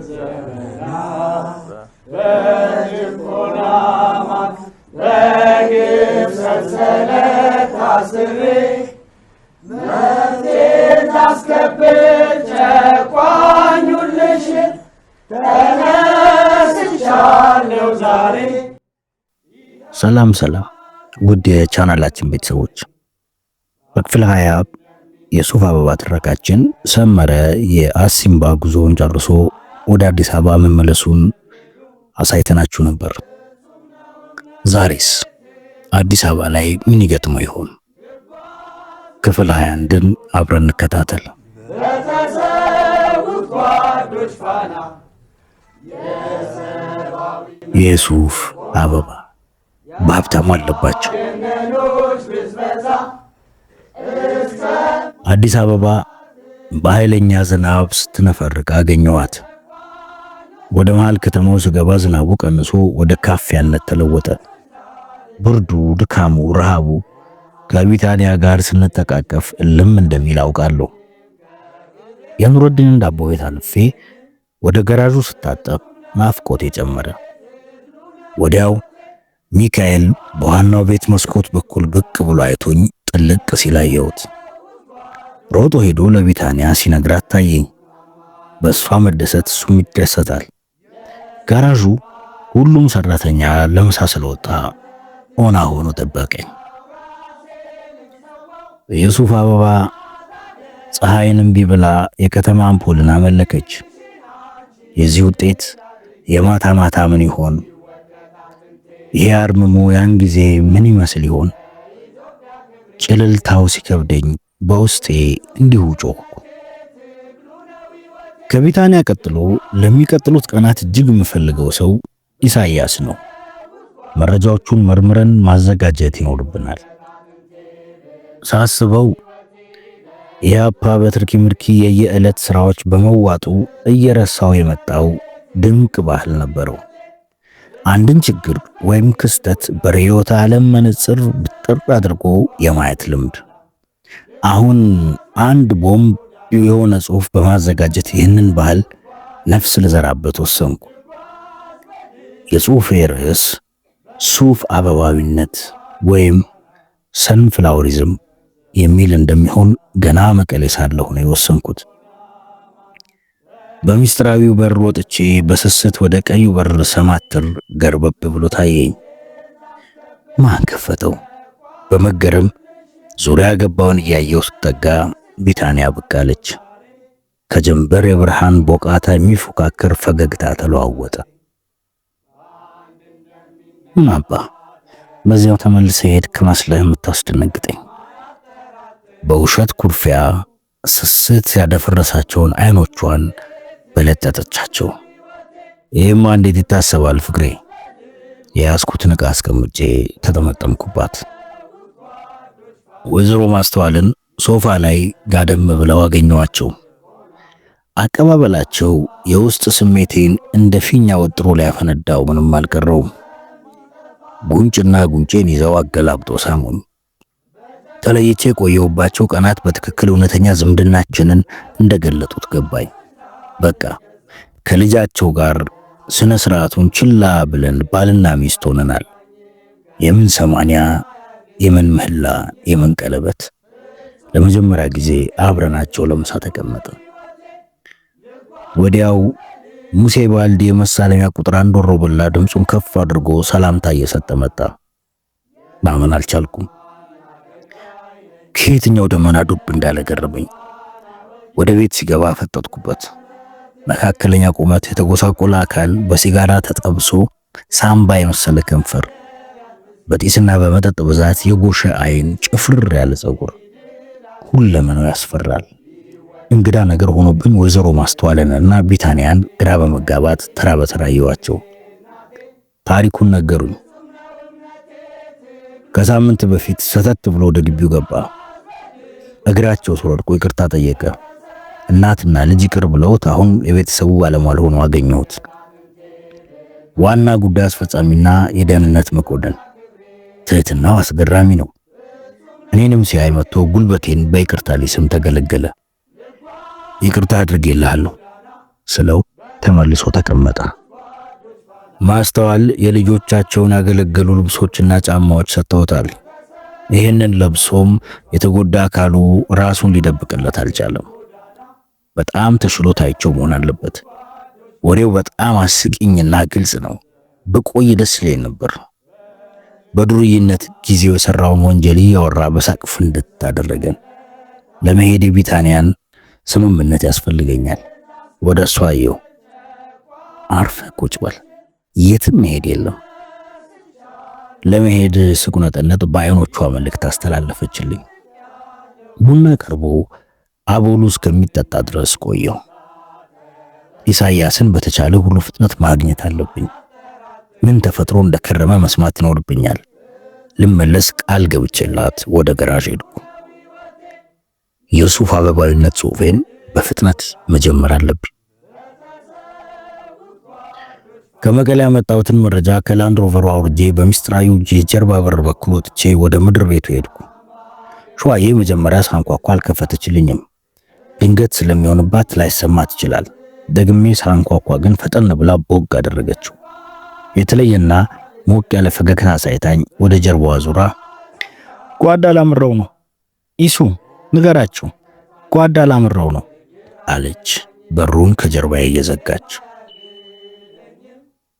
ዘመናት በጭቆና ማቅ በግፍ ሰንሰለት ታስሬ መብቴን ላስከብር ጨቋኙን ልሽር ተነስቻለሁ ዛሬ። ሰላም ውድ የቻናላችን ቤተሰቦች፣ በክፍል 20 የሱፍ አበባ ትረካችን ሰመረ የአሲምባ ጉዞውን ጨርሶ ወደ አዲስ አበባ መመለሱን አሳይተናችሁ ነበር። ዛሬስ አዲስ አበባ ላይ ምን ይገጥመው ይሆን? ክፍል 21ን አብረን እንከታተል። የሱፍ አበባ በሀብታሙ አለባቸው። አዲስ አበባ በኃይለኛ ዝናብ ስትነፈርቅ አገኘዋት። ወደ መሃል ከተማው ስገባ ዝናቡ ቀንሶ ወደ ካፊያነት ተለወጠ። ብርዱ፣ ድካሙ፣ ረሃቡ ከቢታንያ ጋር ስንተቃቀፍ እልም እንደሚል አውቃለሁ። የኑረዲንን ዳቦ ቤት አልፌ ወደ ገራዡ ስታጠብ ናፍቆቴ ጨመረ። ወዲያው ሚካኤል በዋናው ቤት መስኮት በኩል ብቅ ብሎ አይቶኝ ጥልቅ ሲል አየሁት። ሮጦ ሄዶ ለቢታንያ ሲነግራት ታየኝ። በእሷ መደሰት እሱም ይደሰታል። ጋራዡ ሁሉም ሰራተኛ ለምሳ ስለወጣ ኦና ሆኖ ጠበቀኝ። የሱፍ አበባ ፀሐይን እምቢ ብላ የከተማ አምፖልን አመለከች። የዚህ ውጤት የማታ ማታ ምን ይሆን? ይሄ አርምሞ ያን ጊዜ ምን ይመስል ይሆን? ጭልልታው ሲከብደኝ በውስጤ እንዲሁ ጮኽኩ። ከቢታንያ ቀጥሎ ለሚቀጥሉት ቀናት እጅግ የምፈልገው ሰው ኢሳያስ ነው። መረጃዎቹን መርምረን ማዘጋጀት ይኖርብናል። ሳስበው የአፓ በትርኪ ምርኪ የየዕለት ስራዎች በመዋጡ እየረሳው የመጣው ድንቅ ባህል ነበረው። አንድን ችግር ወይም ክስተት በርዕዮተ ዓለም መነጽር ብጥር አድርጎ የማየት ልምድ። አሁን አንድ ቦምብ የሆነ ጽሑፍ በማዘጋጀት ይህንን ባህል ነፍስ ልዘራበት ወሰንኩ። የጽሑፌ ርዕስ ሱፍ አበባዊነት ወይም ሰንፍላወሪዝም የሚል እንደሚሆን ገና መቀሌ ሳለሁ ነው የወሰንኩት። በሚስጥራዊው በር ወጥቼ በስስት ወደ ቀዩ በር ሰማትር ገርበብ ብሎ ታየኝ። ማን ከፈተው? በመገረም ዙሪያ ገባውን እያየው ስጠጋ ቢታንያ ብቅ አለች። ከጀንበር የብርሃን ቦቃታ የሚፎካከር ፈገግታ ተለዋወጠ። አባ በዚያው ተመልሰ ሄድክ መስለህ የምታስደነግጠኝ። በውሸት ኩርፊያ ስስት ያደፈረሳቸውን አይኖቿን በለጠጠቻቸው። ይህማ እንዴት ይታሰባል ፍቅሬ? የያዝኩትን ዕቃ አስቀምጬ ተጠመጠምኩባት። ወይዘሮ ማስተዋልን ሶፋ ላይ ጋደም ብለው አገኘዋቸው። አቀባበላቸው የውስጥ ስሜቴን እንደ ፊኛ ወጥሮ ሊያፈነዳው ምንም አልቀረውም። ጉንጭና ጉንጬን ይዘው አገላብጦ ሳሙን። ተለይቼ ቆየሁባቸው ቀናት በትክክል እውነተኛ ዝምድናችንን እንደገለጡት ገባኝ። በቃ ከልጃቸው ጋር ስነ ስርዓቱን ችላ ብለን ባልና ሚስት ሆነናል። የምን ሰማንያ፣ የምን ምህላ፣ የምን ቀለበት። ለመጀመሪያ ጊዜ አብረናቸው ለምሳ ተቀመጥን። ወዲያው ሙሴ ባልዲ የመሳለሚያ ቁጥር አንድ ወሮበላ ድምፁን ከፍ አድርጎ ሰላምታ እየሰጠ መጣ። ማመን አልቻልኩም። ከየትኛው ደመና ዱብ እንዳለ ገረመኝ። ወደ ቤት ሲገባ ፈጠጥኩበት። መካከለኛ ቁመት፣ የተጎሳቆለ አካል፣ በሲጋራ ተጠብሶ ሳምባ የመሰለ ከንፈር፣ በጢስና በመጠጥ ብዛት የጎሸ አይን፣ ጭፍር ያለ ጸጉር፣ ሁለመናው ያስፈራል። እንግዳ ነገር ሆኖብኝ ወይዘሮ ማስተዋልንና ቢታንያን ግራ በመጋባት ተራ በተራ አየኋቸው። ታሪኩን ነገሩኝ። ከሳምንት በፊት ሰተት ብሎ ወደ ግቢው ገባ። እግራቸው ተወድቆ ይቅርታ ጠየቀ። እናትና ልጅ ይቅር ብለውት አሁን የቤተሰቡ ባለሟል ሆኖ አገኘሁት። ዋና ጉዳይ አስፈጻሚና የደህንነት መኮንን። ትህትናው አስገራሚ ነው። እኔንም ሲያይ መጥቶ ጉልበቴን በይቅርታ ሊስም ተገለገለ። ይቅርታ አድርጌልሃለሁ ስለው ተመልሶ ተቀመጠ። ማስተዋል የልጆቻቸውን ያገለገሉ ልብሶችና ጫማዎች ሰጥተውታል። ይህንን ለብሶም የተጎዳ አካሉ ራሱን ሊደብቅለት አልቻለም። በጣም ተሽሎት አይቸው መሆን አለበት። ወሬው በጣም አስቂኝና ግልጽ ነው። በቆይ ደስ ይለኝ ነበር። በዱርዬነት ጊዜው የሰራውን ወንጀል እያወራ በሳቅ ፍንድት አደረገን። ለመሄድ የቢታንያን ስምምነት ያስፈልገኛል። ወደ እሷ አየሁ። አርፈ ቁጭ በል፣ የትም መሄድ የለም። ለመሄድ ስቁነጠነጥ በአይኖቿ መልእክት አስተላለፈችልኝ። ቡና ቀርቦ አቦሉ እስከሚጠጣ ድረስ ቆየሁ። ኢሳያስን በተቻለ ሁሉ ፍጥነት ማግኘት አለብኝ። ምን ተፈጥሮ እንደከረመ መስማት ይኖርብኛል። ልመለስ ቃል ገብቼላት ወደ ገራዥ ሄድኩ። የሱፍ አበባዊነት ጽሑፌን በፍጥነት መጀመር አለብኝ። ከመቀሌ ያመጣሁትን መረጃ ከላንድ ሮቨሩ አውርጄ በሚስጥራዊ የጀርባ በር በኩል ወጥቼ ወደ ምድር ቤቱ ሄድኩ። ሸዋዬ መጀመሪያ ሳንኳኳ አልከፈተችልኝም። ድንገት ስለሚሆንባት ላይሰማት ይችላል። ደግሜ ሳንኳኳ ግን ፈጠን ብላ ቦግ አደረገችው። የተለየና ሞቅ ያለ ፈገግታ ሳይታኝ ወደ ጀርባዋ ዙራ ጓዳ ላምረው ነው ኢሱ ንገራቸው፣ ጓዳ ላምረው ነው አለች፣ በሩን ከጀርባዬ እየዘጋች።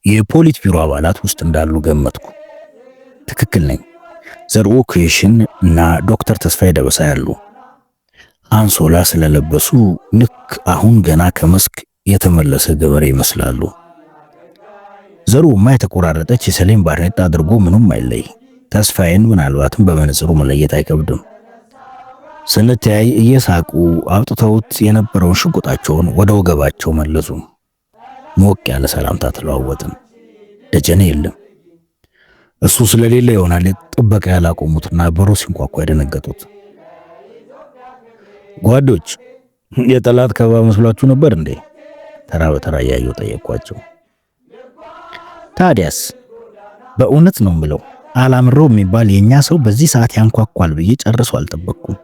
የፖሊት ቢሮ አባላት ውስጥ እንዳሉ ገመትኩ። ትክክል ነኝ። ዘርኡ ክሽን እና ዶክተር ተስፋዬ ደበሳ ያሉ አንሶላ ስለለበሱ ልክ አሁን ገና ከመስክ የተመለሰ ገበሬ ይመስላሉ። ዘሩማ የተቆራረጠች የሰሌን ባርኔጣ አድርጎ ምንም አይለይ። ተስፋዬን ምናልባትም በመነጽሩ መለየት አይከብድም። ስንተያይ እየሳቁ አውጥተውት የነበረውን ሽጉጣቸውን ወደ ወገባቸው መለሱ። ሞቅ ያለ ሰላምታ ተለዋወጥን። ደጀኔ የለም። እሱ ስለሌለ ይሆናል ጥበቃ ያላቆሙትና በሩ ሲንኳኳ የደነገጡት። ጓዶች የጠላት ከበባ መስሏችሁ ነበር እንዴ? ተራ በተራ ያየው ጠየቅኳቸው። ታዲያስ በእውነት ነው ምለው አላምረው የሚባል የኛ ሰው በዚህ ሰዓት ያንኳኳል ብዬ ጨርሶ አልጠበቅኩም።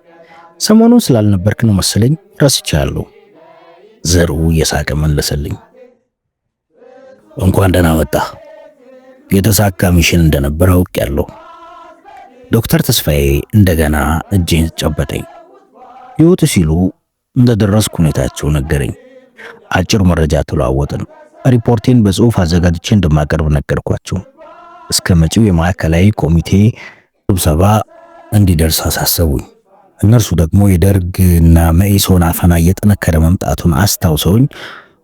ሰሞኑን ስላልነበርክ ነው መሰለኝ ረስቻለሁ። ዘሩ እየሳቀ መለሰልኝ። እንኳን ደህና መጣ። የተሳካ ሚሽን እንደነበር አውቄያለሁ። ዶክተር ተስፋዬ እንደገና እጄን ጨበጠኝ። ይወጡ ሲሉ እንደደረስኩ ሁኔታቸው ነገረኝ። አጭር መረጃ ተለዋወጥን። ሪፖርቴን በጽሁፍ አዘጋጅቼ እንደማቀርብ ነገርኳቸው። እስከ መጪው የማዕከላዊ ኮሚቴ ስብሰባ እንዲደርስ አሳሰቡኝ። እነርሱ ደግሞ የደርግና መኢሶን አፈና እየጠነከረ መምጣቱን አስታውሰውኝ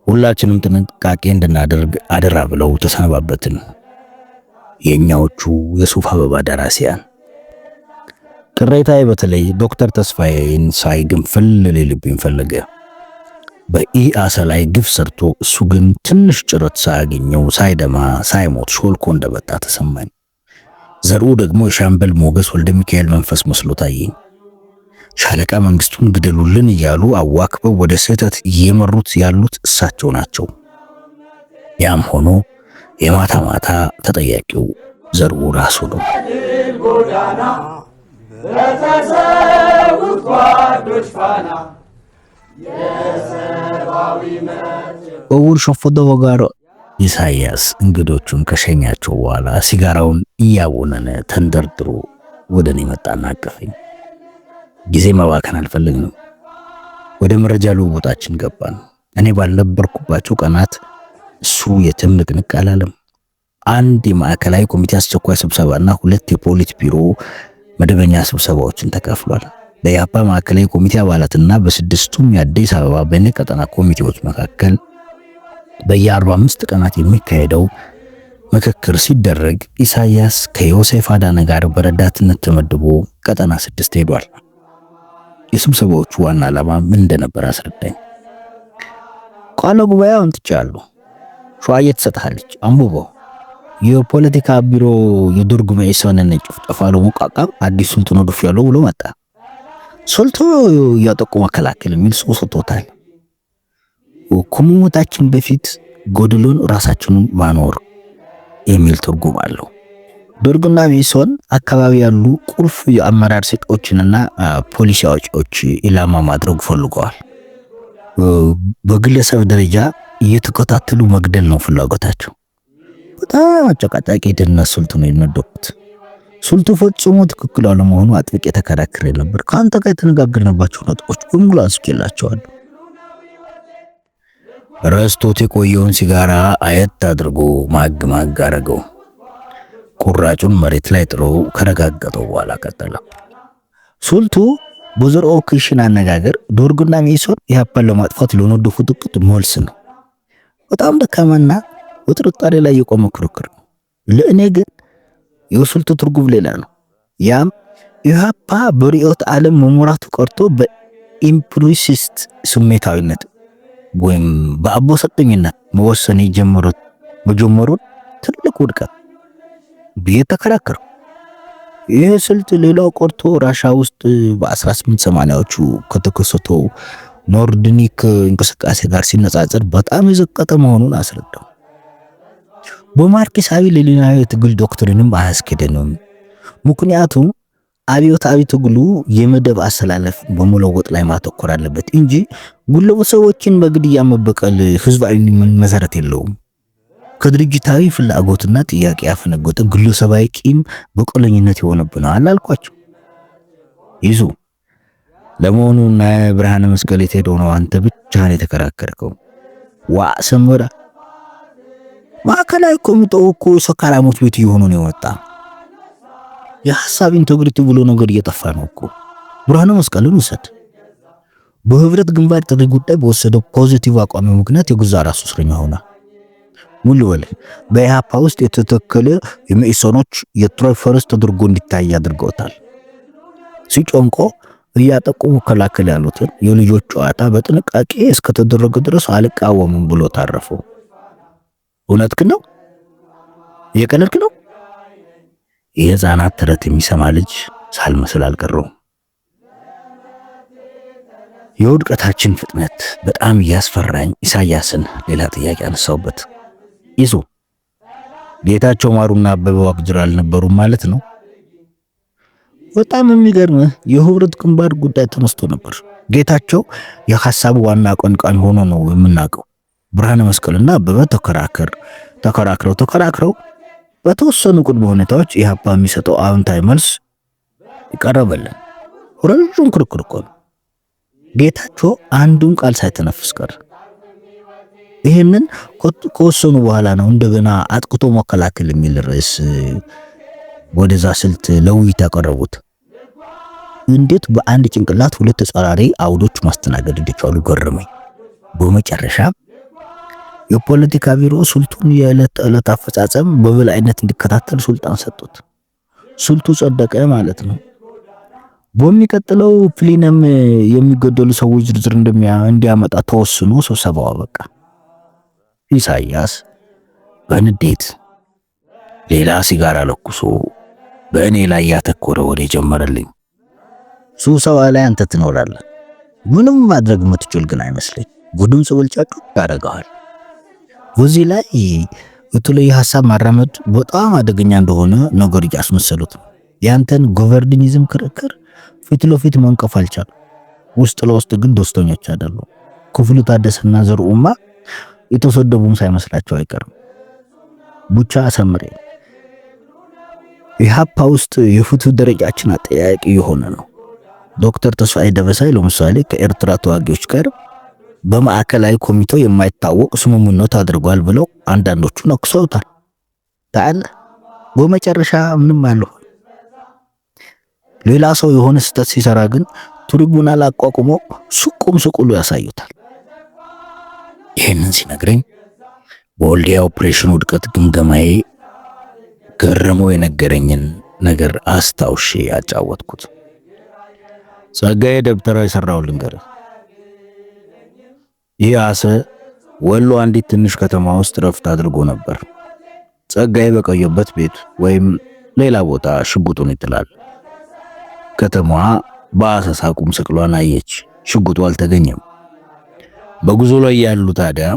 ሁላችንም ጥንቃቄ እንድናደርግ አደራ ብለው ተሰነባበትን። የኛዎቹ የሱፍ አበባ ደራሲያን ቅሬታዬ በተለይ ዶክተር ተስፋዬን ሳይ ግንፍል ሊልብኝ ፈለገ። በኢአሰ ላይ ግፍ ሰርቶ እሱ ግን ትንሽ ጭረት ሳያገኘው ሳይደማ ሳይሞት ሾልኮ እንደበጣ ተሰማኝ። ዘሩ ደግሞ የሻምበል ሞገስ ወልደ ሚካኤል መንፈስ መስሎ ታየኝ። ሻለቃ መንግስቱን ግደሉልን እያሉ አዋክበው ወደ ስህተት እየመሩት ያሉት እሳቸው ናቸው። ያም ሆኖ የማታ ማታ ተጠያቂው ዘሩ ራሱ ነው። ጎዳና በተሰውት ጓዶች ፋና የሰብአዊ መብት እውር ሸፈደ ወጋሮ ኢሳያስ እንግዶቹን ከሸኛቸው በኋላ ሲጋራውን እያቦነነ ተንደርድሮ ወደ እኔ መጣና አቀፈኝ። ጊዜ መባከን አልፈልግም። ወደ መረጃ ልውውጣችን ገባን። እኔ ባልነበርኩባቸው ቀናት እሱ የትም ንቅንቅ አላለም። አንድ የማዕከላዊ ኮሚቴ አስቸኳይ ስብሰባና 2 የፖሊት ቢሮ መደበኛ ስብሰባዎችን ተካፍሏል። በያፓ ማዕከላዊ ኮሚቴ አባላትና በ6ቱም የአዲስ አበባ በነቀጠና ኮሚቴዎች መካከል በየ45 ቀናት የሚካሄደው ምክክር ሲደረግ ኢሳያስ ከዮሴፍ አዳነ ጋር በረዳትነት ተመድቦ ቀጠና 6 ሄዷል። የስብሰባዎቹ ዋና ዓላማ ምን እንደነበር አስረዳኝ። ቃለ ጉባኤው እንትጫለሁ ሸዋዬ ትሰጥሃለች አንብበው። የፖለቲካ ቢሮ የደርግ መኢሶንን ጭፍጨፋ ለመቋቋም አዲስ ስልት ነው ድፍ ያለው ብሎ መጣ። ስልቱ ያጠቁ መከላከል የሚል ጽሑፍ ሰጥቶታል። ከመሞታችን በፊት ጎድሎን ራሳችንን ማኖር የሚል ትርጉም አለው። ደርግና መኢሶን አካባቢ ያሉ ቁልፍ የአመራር ሰጪዎችንና ፖሊሲ አውጪዎች ኢላማ ማድረግ ፈልገዋል። በግለሰብ ደረጃ እየተከታተሉ መግደል ነው ፍላጎታቸው። በጣም አጨቃጫቂ የደህንነት ስልቱ ነው የነደፉት። ስልቱ ፈጽሞ ትክክል አለመሆኑ አጥብቄ ተከራክሬ ነበር። ከአንተ ጋር የተነጋገርንባቸው ነጥቦች በሙሉ አንስቼላቸዋለሁ። ረስቶት የቆየውን ሲጋራ አየት አድርጎ ማግ አረገው። ቁራጩን መሬት ላይ ጥሎ ከረጋገጠው በኋላ ቀጠለ። ስልቱ በዘር ኦኬሽን አነጋገር ዶርግና ሜሶን ኢህአፓን ለማጥፋት ለነደፉት እቅድ መልስ ነው። በጣም ደካማና በጥርጣሬ ላይ የቆመ ክርክር ነው። ለእኔ ግን የስልቱ ትርጉም ሌላ ነው። ያም ኢህአፓ በርዕዮተ ዓለም መሞራቱ ቀርቶ በኢምፕሪሲስት ስሜታዊነት ወይም በአቦሰጠኝነት መወሰን መጀመሩን ትልቅ ውድቀት ብዬ ተከራከርኩ። ይህ ስልት ሌላው ቀርቶ ራሻ ውስጥ በ1880ዎቹ ከተከሰተው ኖርድኒክ እንቅስቃሴ ጋር ሲነጻጸር በጣም የዘቀጠ መሆኑን አስረዳው። በማርክሳዊ ሌኒናዊ የትግል ዶክትሪንም አያስኬደንም። ምክንያቱም አብዮታዊ ትግሉ የመደብ አሰላለፍ በመለወጥ ላይ ማተኮር አለበት እንጂ ግለሰቦችን በግድያ መበቀል ህዝባዊ መሰረት የለውም። ከድርጅታዊ ፍላጎትና ጥያቄ ያፈነገጠ ግለሰባዊ ቂም በቀለኝነት ይሆንብናል አልኳቸው። ይዙ ለመሆኑ እና ብርሃነ መስቀል የት ሄደው ነው አንተ ብቻህን የተከራከርከው? ዋ ሰመራ ማዕከላዊ ኮሚቴው እኮ ሰካራሞች ቤት እየሆኑ ነው የወጣ። የሐሳብ ኢንቴግሪቲ ብሎ ነገር እየጠፋ ነው እኮ። ብርሃነ መስቀልን ውሰድ። በህብረት ግንባር ጥሪ ጉዳይ በወሰደው ፖዚቲቭ አቋም ምክንያት የገዛ ራሱ እስረኛ ሆነ። ሙሉ ወለ በኢህአፓ ውስጥ የተተከለ የመኢሶኖች የትሮይ ፈረስ ተደርጎ እንዲታይ አድርገውታል። ሲጮንቆ እያጠቁ መከላከል ያሉትን የልጆች ጨዋታ በጥንቃቄ እስከተደረገ ድረስ አልቃወምም ብሎ ታረፈው። እውነትክ ነው? የቀለድክ ነው? የህፃናት ተረት የሚሰማ ልጅ ሳልመስል አልቀረውም። የውድቀታችን ፍጥነት በጣም እያስፈራኝ ኢሳያስን ሌላ ጥያቄ አነሳውበት። ይዞ ጌታቸው ማሩና አበበ ዋቅጅራ አልነበሩም ማለት ነው? በጣም የሚገርምህ የህብረት ግንባር ጉዳይ ተነስቶ ነበር። ጌታቸው የሐሳቡ ዋና አቀንቃኝ ሆኖ ነው የምናውቀው። ብርሃነ መስቀልና አበበ ተከራክረው በተወሰኑ ቅድመ ሁኔታዎች ኢህአፓ የሚሰጠው አዎንታዊ መልስ ይቀርበልን። ረጅም ክርክር እኮ ነው። ጌታቸው አንዱን ቃል ሳይተነፍስ ቀረ። ይሄንን ከወሰኑ በኋላ ነው እንደገና አጥቅቶ መከላከል የሚል ርዕስ ወደዛ ስልት ለውይይት ያቀረቡት። እንዴት በአንድ ጭንቅላት ሁለት ተጻራሪ አውዶች ማስተናገድ እንደቻሉ ገረመኝ። በመጨረሻ የፖለቲካ ቢሮ ስልቱን የዕለት ተዕለት አፈጻጸም በበላይነት እንዲከታተል ስልጣን ሰጡት። ስልቱ ጸደቀ ማለት ነው። በሚቀጥለው ፕሊነም የሚገደሉ ሰዎች ዝርዝር እንዲያመጣ ተወስኖ ስብሰባው አበቃ። ኢሳያስ በንዴት ሌላ ሲጋራ ለኩሶ በእኔ ላይ ያተኮረ ወሬ ጀመረልኝ። ስብሰባ ላይ አንተ ትኖራለህ። ምንም ማድረግ የምትችል ግን አይመስለኝ። ጉድም ጽብልጫጩ ያደርጋል። በዚህ ላይ የተለየ ሐሳብ ማራመድ በጣም አደገኛ እንደሆነ ነገር ያስመሰሉት። ያንተን ጎቨርኒዝም ክርክር ፊት ለፊት መንቀፍ አልቻለም። ውስጥ ለውስጥ ግን ደስተኞች አይደሉም። ክፍሉ ታደሰና ዘርኡማ የተሰደቡም ሳይመስላቸው አይቀርም። ብቻ አሰምሬ ኢህአፓ ውስጥ የፍትህ ደረጃችን አጠያያቂ የሆነ ነው። ዶክተር ተስፋዬ ደበሳይ ለምሳሌ ከኤርትራ ተዋጊዎች ጋር በማዕከላዊ ኮሚቴው የማይታወቅ ስምምነት አድርጓል ብለው አንዳንዶቹ ነክሰውታል። ታዲያ በመጨረሻ ምንም አለው። ሌላ ሰው የሆነ ስህተት ሲሰራ ግን ትሪቡናል አቋቁሞ ስቁሉ ያሳዩታል። ይሄንን ሲነግረኝ በወልዲያ ኦፕሬሽን ውድቀት ግምገማዬ ገረመው የነገረኝን ነገር አስታውሼ ያጫወትኩት። ጸጋዬ ደብተራው የሰራው ልንገርህ። ይህ አሰ ወሎ አንዲት ትንሽ ከተማ ውስጥ ረፍት አድርጎ ነበር። ጸጋዬ በቆየበት ቤት ወይም ሌላ ቦታ ሽጉጡን ይጥላል። ከተማዋ በአሰሳ ቁም ስቅሏን አየች። ሽጉጡ አልተገኘም። በጉዞ ላይ ያሉ ታዲያ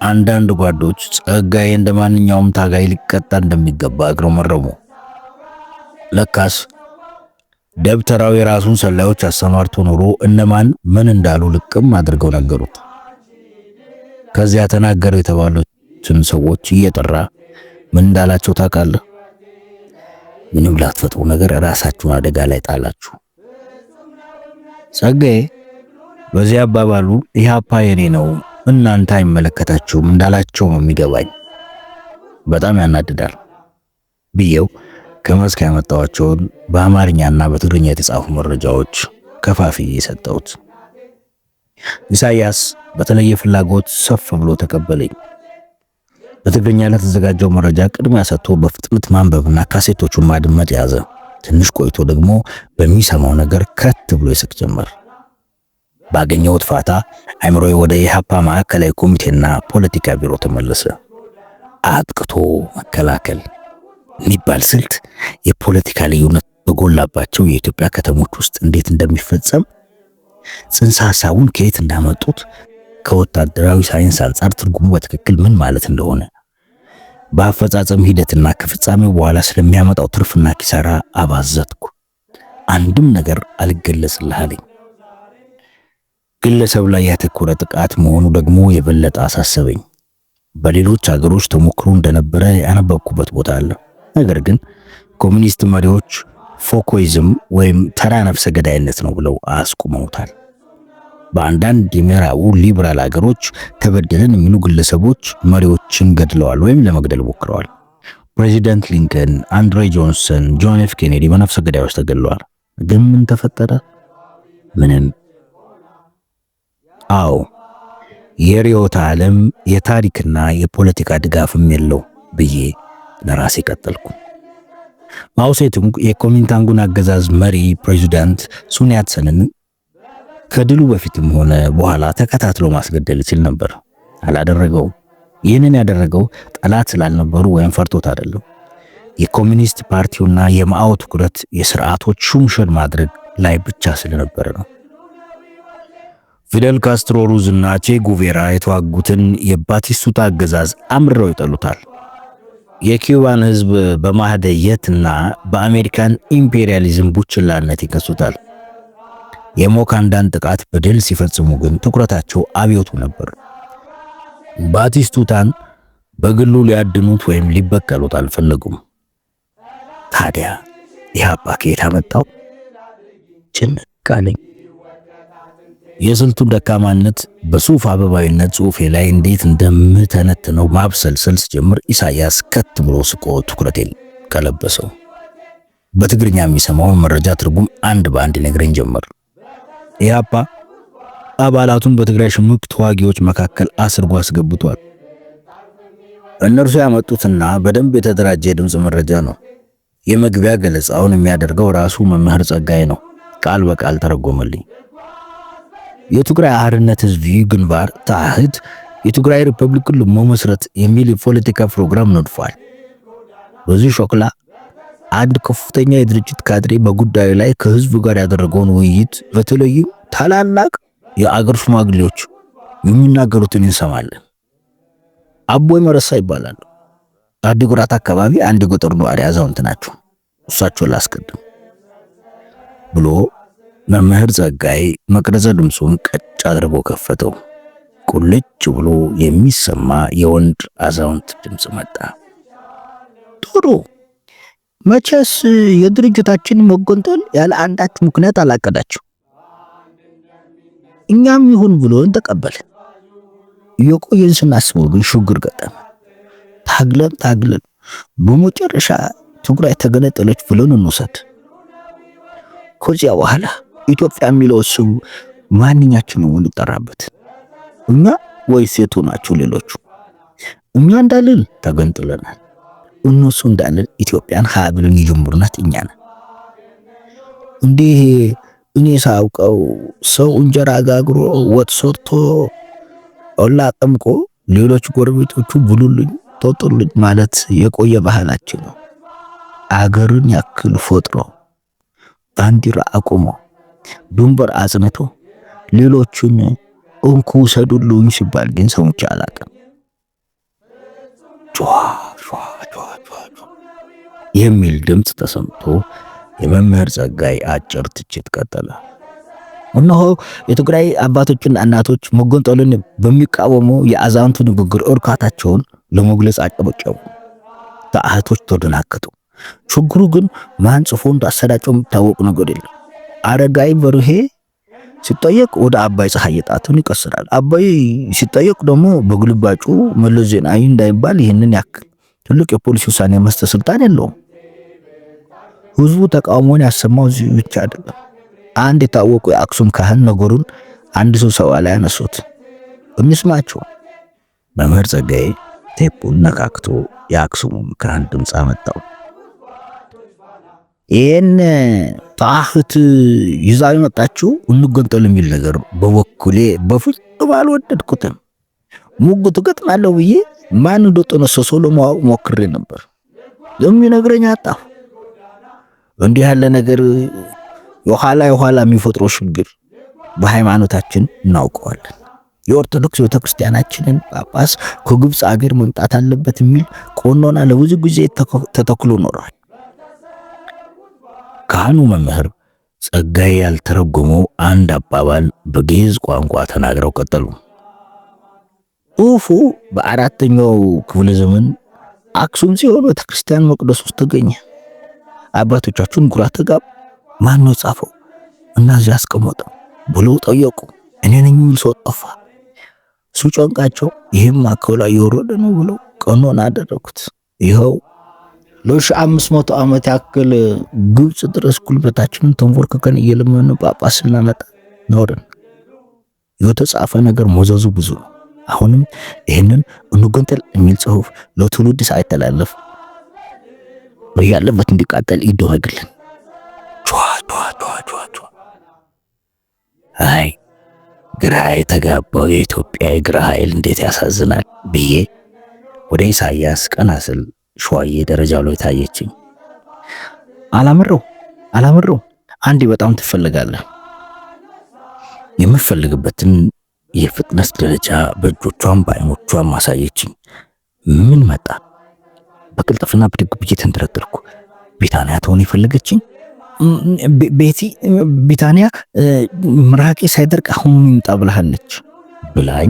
አንዳንድ ጓዶች ጸጋዬ እንደማንኛውም ታጋይ ሊቀጣ እንደሚገባ አግረመረሙ። ለካስ ደብተራው የራሱን ሰላዮች አሰማርቶ ኖሮ እነማን ምን እንዳሉ ልቅም አድርገው ነገሩት። ከዚያ ተናገረው የተባሉትን ሰዎች እየጠራ ምን እንዳላቸው ታውቃለህ? ምንም ላትፈጥሩ ነገር ራሳችሁን አደጋ ላይ ጣላችሁ። ጸጋዬ በዚህ አባባሉ ኢህአፓ የኔ ነው እናንተ አይመለከታችሁም እንዳላቸው ነው የሚገባኝ። በጣም ያናድዳል ብዬው ከመስክ ያመጣኋቸውን በአማርኛና በትግርኛ የተጻፉ መረጃዎች ከፋፍዬ የሰጠሁት። ኢሳያስ በተለየ ፍላጎት ሰፍ ብሎ ተቀበለኝ። በትግርኛ ለተዘጋጀው መረጃ ቅድሚያ ሰጥቶ በፍጥነት ማንበብና ካሴቶቹን ማድመጥ ያዘ። ትንሽ ቆይቶ ደግሞ በሚሰማው ነገር ከት ብሎ ይስቅ ጀመር። ባገኘሁት ፋታ አይምሮዬ ወደ ኢህአፓ ማዕከላዊ ኮሚቴና ፖለቲካ ቢሮ ተመለሰ። አጥቅቶ መከላከል የሚባል ስልት የፖለቲካ ልዩነት በጎላባቸው የኢትዮጵያ ከተሞች ውስጥ እንዴት እንደሚፈጸም ጽንሰ ሐሳቡን ከየት እንዳመጡት ከወታደራዊ ሳይንስ አንጻር ትርጉሙ በትክክል ምን ማለት እንደሆነ በአፈጻጸም ሂደትና ከፍጻሜው በኋላ ስለሚያመጣው ትርፍና ኪሳራ አባዘትኩ። አንድም ነገር አልገለጽልህ አለኝ። ግለሰብ ላይ ያተኮረ ጥቃት መሆኑ ደግሞ የበለጠ አሳሰበኝ። በሌሎች ሀገሮች ተሞክሮ እንደነበረ ያነበብኩበት ቦታ አለ። ነገር ግን ኮሙኒስት መሪዎች ፎኮይዝም ወይም ተራ ነፍሰ ገዳይነት ነው ብለው አስቁመውታል። በአንዳንድ የምዕራቡ ሊበራል ሀገሮች ተበደለን የሚሉ ግለሰቦች መሪዎችን ገድለዋል ወይም ለመግደል ሞክረዋል። ፕሬዚዳንት ሊንከን፣ አንድሬ ጆንሰን፣ ጆን ኤፍ ኬኔዲ በነፍሰ ገዳዮች ተገድለዋል። ግን ምን ተፈጠረ? ምንም። አዎ የርዕዮተ ዓለም የታሪክና የፖለቲካ ድጋፍም የለው ብዬ ለራሴ ቀጠልኩ። ማኦ ሴቱንግ የኮሚንታንጉን አገዛዝ መሪ ፕሬዚዳንት ሱን ያትሰንን ከድሉ በፊትም ሆነ በኋላ ተከታትሎ ማስገደል ይችል ነበር። አላደረገውም። ይህንን ያደረገው ጠላት ስላልነበሩ ወይም ፈርቶት አይደለም። የኮሚኒስት ፓርቲውና የማኦ ትኩረት የሥርዓቶች ሹምሽር ማድረግ ላይ ብቻ ስለነበረ ነው። ፊደል ካስትሮ ሩዝ እና ቼ ጉቬራ የተዋጉትን የባቲስቱታ አገዛዝ አምርረው ይጠሉታል። የኪዩባን ሕዝብ በማህደየትና በአሜሪካን ኢምፔሪያሊዝም ቡችላነት ይከሱታል። የሞካንዳን ጥቃት በድል ሲፈጽሙ ግን ትኩረታቸው አብዮቱ ነበር። ባቲስቱታን በግሉ ሊያድኑት ወይም ሊበቀሉት አልፈለጉም። ታዲያ ኢህአፓ ከየት አመጣው? ጭንቅ አለኝ። የስልቱን ደካማነት በሱፍ አበባዊነት ጽሑፌ ላይ እንዴት እንደምተነትነው ማብሰልሰል ስጀምር ኢሳያስ ከት ብሎ ስቆ ትኩረቴን ቀለበሰው። በትግርኛ የሚሰማውን መረጃ ትርጉም አንድ በአንድ ነግረኝ ጀመር። ኢህአፓ አባላቱን በትግራይ ሽምቅ ተዋጊዎች መካከል አስርጎ አስገብቷል። እነርሱ ያመጡትና በደንብ የተደራጀ የድምፅ መረጃ ነው። የመግቢያ ገለጻውን የሚያደርገው ራሱ መምህር ጸጋዬ ነው። ቃል በቃል ተረጎመልኝ። የትግራይ አርነት ህዝብ ግንባር ታህት የትግራይ ሪፐብሊክን ለመመስረት የሚል የፖለቲካ ፕሮግራም ነድፏል። በዚህ ሾክላ አንድ ከፍተኛ የድርጅት ካድሬ በጉዳዩ ላይ ከህዝብ ጋር ያደረገውን ውይይት በተለይም ታላላቅ የአገር ሽማግሌዎች የሚናገሩትን እንሰማለን። አቦይ መረሳ ይባላል። አዲግራት አካባቢ አንድ ገጠር ነዋሪ አዛውንት ናቸው። እሳቸው ላስቀድም ብሎ መምህር ጸጋዬ መቅረጸ ድምፁን ቀጭ አድርጎ ከፈተው። ቁልጭ ብሎ የሚሰማ የወንድ አዛውንት ድምፅ መጣ። ጥሩ፣ መቼስ የድርጅታችን መጎንጠል ያለ አንዳች ምክንያት አላቀዳችሁ። እኛም ይሁን ብሎ ተቀበለ። የቆየን ስናስበው ግን ሹግር ገጠመ። ታግለን በመጨረሻ ትግራይ ተገነጠለች ብለን እንውሰድ። ከዚያ በኋላ ኢትዮጵያ የሚለው ስም ማንኛችን ነው እንጠራበት? እኛ ወይስ የቱ ናቸው ሌሎቹ? እኛ እንዳልን ተገንጥለናል። እነሱ እንዳልን ኢትዮጵያን ሀብልን ይጀምሩናት እኛ ነን። እንዲህ እኔ ሳውቀው ሰው እንጀራ ጋግሮ ወጥ ሰርቶ ወላ ጠምቆ ሌሎች ጎረቤቶቹ ብሉልኝ ተወጥልኝ ማለት የቆየ ባህላችን ነው። አገርን ያክል ፈጥሮ ባንዲራ አቁሞ ድንበር አጽንቶ ሌሎችን እንኩ ሰዱልኝ ሲባል ግን ሰምቼ አላውቅም። የሚል ድምፅ ተሰምቶ የመምህር ጸጋዬ አጭር ትችት ቀጠለ። እነሆ የትግራይ አባቶችና እናቶች መገንጠልን በሚቃወሙ የአዛውንቱ ንግግር እርካታቸውን ለመግለጽ አጨበጨቡ። ተአህቶች ተደናገጡ። ችግሩ ግን ማን ጽፎ እንዳሰዳጨው የሚታወቅ ነገር የለም። አረጋይ በርሄ ሲጠየቅ ወደ አባይ ፀሐይ ጣቱን ይቀስራል። አባይ ሲጠየቅ ደግሞ በግልባጩ መለስ ዜናዊ እንዳይባል ይህንን ያክል ትልቅ የፖሊስ ውሳኔ መስጠት ስልጣን የለውም። ህዝቡ ተቃውሞን ያሰማው እዚህ ብቻ አይደለም። አንድ የታወቁ የአክሱም ካህን ነገሩን አንድ ስብሰባ ላይ አነሱት። እንስማቸው። መምህር ጸጋዬ ቴፑን ነካክቶ የአክሱም ካህን ድምፅ አመጣው። ይህን ታህት ይዛ የመጣችው እንገንጠል የሚል ነገር በበኩሌ በፍጹም አልወደድኩትም። ሙግቱ ገጥማለሁ ብዬ ማን እንደጠነሰሰው ለማወቅ ሞክሬ ነበር። የሚነግረኝ አጣሁ። እንዲህ ያለ ነገር የኋላ የሚፈጥረው ችግር በሃይማኖታችን እናውቀዋለን። የኦርቶዶክስ ቤተክርስቲያናችንን ጳጳስ ከግብፅ አገር መምጣት አለበት የሚል ቆኖና ለብዙ ጊዜ ተተክሎ ኖሯል። ካህኑ መምህር ጸጋዬ ያልተረጎመው አንድ አባባል በግዕዝ ቋንቋ ተናግረው ቀጠሉ። ጽሑፉ በአራተኛው ክፍለ ዘመን አክሱም ጽዮን ቤተክርስቲያን መቅደስ ውስጥ ተገኘ። አባቶቻችን ግራ ተጋቡ። ማን ነው ጻፈው እና እዚያ አስቀመጠው ብለው ጠየቁ። እኔ ነኝ የሚል ሰው ጠፋ። ሲጨንቃቸው ይህም አከላ የወረደ ነው ብለው ቀኖና አደረጉት። ይኸው ለ500 ዓመት ያክል ግብፅ ድረስ ጉልበታችንን ተንበርክከን እየለመኑ ጳጳስ ስናመጣ ኖርን። የተጻፈ ነገር መዘዙ ብዙ ነው። አሁንም ይህንን እንገንጠል የሚል ጽሑፍ ለትውልድ ሳይተላለፍ በያለበት እንዲቃጠል ይደረግልን። አይ ግራ የተጋባው የኢትዮጵያ የግራ ኃይል እንዴት ያሳዝናል ብዬ ወደ ኢሳያስ ቀና ስል ሸዋዬ ደረጃው ላይ ታየችኝ። አላምረው አንዴ በጣም ትፈልጋለህ። የምፈልግበትን የፍጥነት ደረጃ በእጆቿም በአይኖቿም ማሳየችኝ። ምን መጣ? በቅልጥፍና ብድግ ብዬ ተንደረደርኩ። ቢታንያ ትሆን የፈለገችኝ? ቢታንያ ምራቄ ሳይደርቅ አሁን ይምጣ ብላለች ብላኝ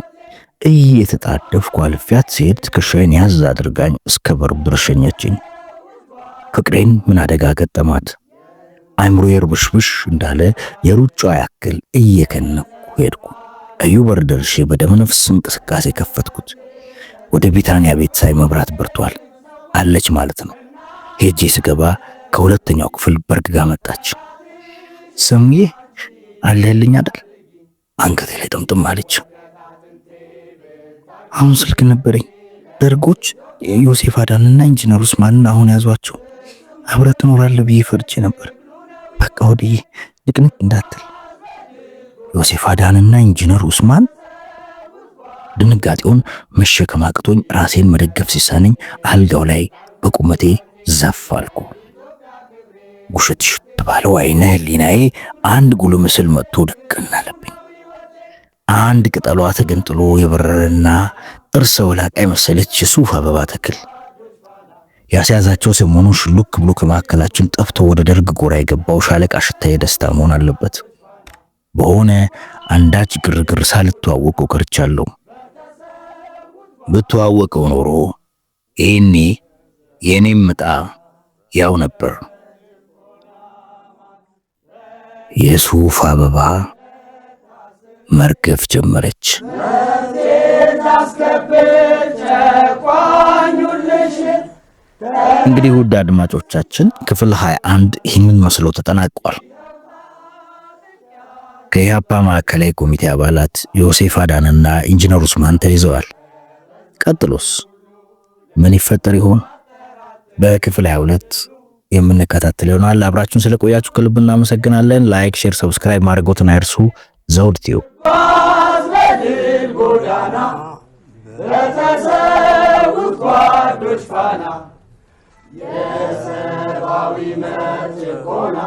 እየተጣደፍኩ አልፊያት ስሄድ ትከሻዬን ያዝ አድርጋኝ እስከ በሩ ድረስ ሸኘችኝ። ፍቅሬን ምን አደጋ ገጠማት? አይምሮዬ ርብሽብሽ እንዳለ የሩጫ ያክል እየከነኩ ሄድኩ። እዩ በር ደርሼ በደመነፍስ እንቅስቃሴ ከፈትኩት። ወደ ቢታንያ ቤት ሳይ መብራት በርቷል። አለች ማለት ነው። ሄጄ ስገባ ከሁለተኛው ክፍል በርግጋ መጣች። ስምዬ አለልኝ አይደል? አንገቴ ላይ ጥምጥም አለች። አሁን ስልክ ነበረኝ። ደርጎች ዮሴፍ አዳንና ኢንጂነር ኡስማንን አሁን ያዟቸው። አብረን ትኖራለህ ብዬ ፈርቼ ነበር። በቃ ወዲህ ንቅንቅ እንዳትል። ዮሴፍ አዳንና ኢንጂነር ኡስማን? ድንጋጤውን መሸከም አቅቶኝ ራሴን መደገፍ ሲሳነኝ አልጋው ላይ በቁመቴ ዘፍ አልኩ። ጉሽት ባለው አይነ ህሊናዬ አንድ ጉሉ ምስል መጥቶ ድቅን አለብኝ። አንድ ቅጠሏ ተገንጥሎ የበረረና ጥርሰ ወላቃ የመሰለች የሱፍ አበባ ተክል ያስያዛቸው ሰሞኑን ሽሉክ ብሎ ከማከላችን ጠፍቶ ወደ ደርግ ጎራ የገባው ሻለቃ ሽታዬ ደስታ መሆን አለበት። በሆነ አንዳች ግርግር ሳልተዋወቀው ቀርቻለሁ። ብተዋወቀው ኖሮ ይሄኔ የኔም ዕጣ ያው ነበር። የሱፍ አበባ መርገፍ ጀመረች። እንግዲህ ውድ አድማጮቻችን ክፍል 21 ይህንን መስሎ ተጠናቋል። ከኢህአፓ ማዕከላዊ ኮሚቴ አባላት ዮሴፍ አዳንና ኢንጂነር ኡስማን ተይዘዋል። ቀጥሎስ ምን ይፈጠር ይሆን? በክፍል 22 የምንከታተል ይሆናል። አብራችሁን ስለቆያችሁ ከልብ እናመሰግናለን። ላይክ፣ ሼር፣ ሰብስክራይብ ማድረጎትን አይርሱ። ዘውድ ቲዩብ ጎዳና በተሰዉት ጓዶች ፋና የሰብአዊ መብት ጭቆና